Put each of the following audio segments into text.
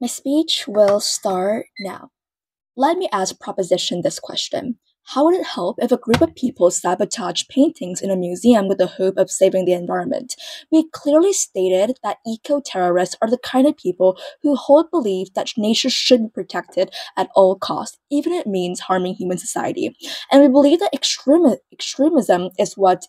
My speech will start now. Let me ask Proposition this question. How would it help if a group of people sabotage paintings in a museum with the hope of saving the environment? We clearly stated that eco-terrorists are the kind of people who hold belief that nature should be protected at all costs, even if it means harming human society. And we believe that extremism is what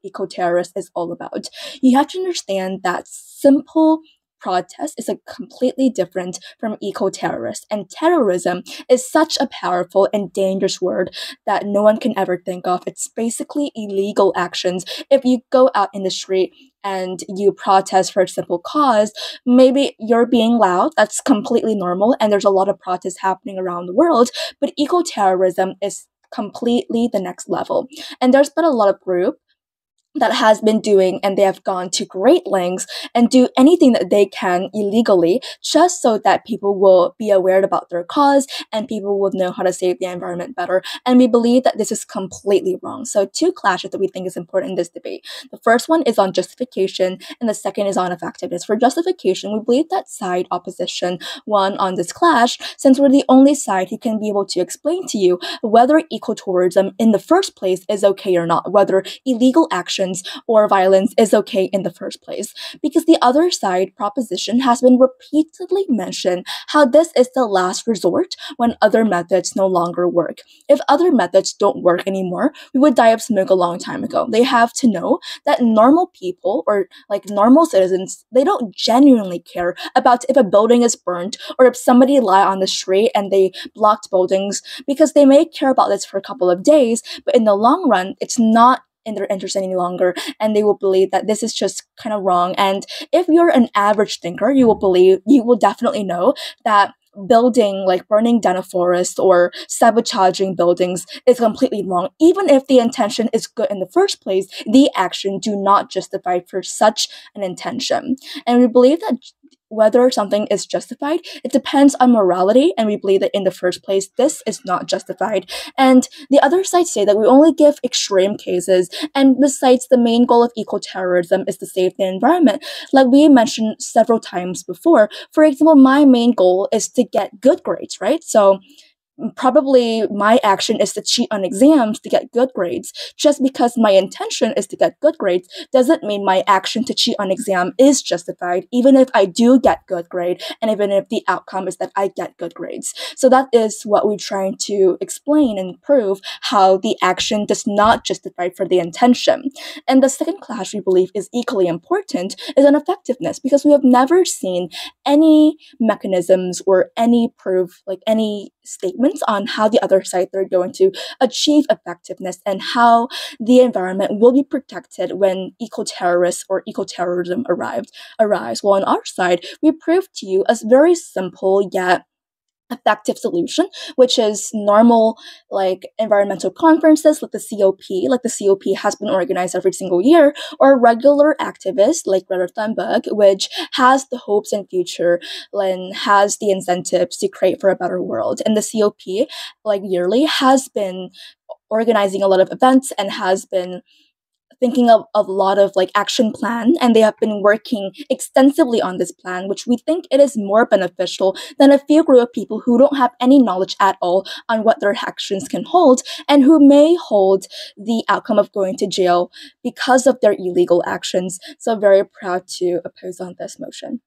eco-terrorist is all about. You have to understand that simple protest is a completely different from eco-terrorist, and terrorism is such a powerful and dangerous word that no one can ever think of. It's basically illegal actions. If you go out in the street and you protest for a simple cause, maybe you're being loud, that's completely normal, and there's a lot of protests happening around the world, but eco-terrorism is completely the next level. And there's been a lot of group that has been doing, and they have gone to great lengths and do anything that they can illegally just so that people will be aware about their cause and people will know how to save the environment better. And we believe that this is completely wrong. So two clashes that we think is important in this debate. The first one is on justification and the second is on effectiveness. For justification, we believe that side opposition won on this clash since we're the only side who can be able to explain to you whether ecotourism in the first place is okay or not, whether illegal action or violence is okay in the first place. Because the other side proposition has been repeatedly mentioned how this is the last resort when other methods no longer work. If other methods don't work anymore, we would die of smoke a long time ago. They have to know that normal people or like normal citizens, they don't genuinely care about if a building is burned or if somebody lie on the street and they blocked buildings, because they may care about this for a couple of days, but in the long run, it's not in their interest any longer, and they will believe that this is just kind of wrong. And if you're an average thinker, you will definitely know that burning down a forest or sabotaging buildings is completely wrong. Even if the intention is good in the first place, the action do not justify for such an intention. And we believe that whether something is justified, it depends on morality, and we believe that in the first place, this is not justified. And the other side say that we only give extreme cases, and besides, the main goal of eco-terrorism is to save the environment. Like we mentioned several times before, for example, my main goal is to get good grades, right? So probably my action is to cheat on exams to get good grades. Just because my intention is to get good grades doesn't mean my action to cheat on exam is justified, even if I do get good grade and even if the outcome is that I get good grades. So that is what we're trying to explain and prove, how the action does not justify for the intention. And the second clash we believe is equally important is on effectiveness, because we have never seen any mechanisms or any proof, like any statements on how the other side they're going to achieve effectiveness and how the environment will be protected when eco-terrorists or eco-terrorism arise. Well, on our side, we proved to you a very simple yet effective solution, which is normal like environmental conferences like the COP, has been organized every single year, or regular activists like Greta Thunberg, which has the hopes and future and has the incentives to create for a better world. And the COP, like yearly, has been organizing a lot of events and has been thinking of a lot of like action plan, and they have been working extensively on this plan, which we think it is more beneficial than a few group of people who don't have any knowledge at all on what their actions can hold and who may hold the outcome of going to jail because of their illegal actions. So very proud to oppose on this motion.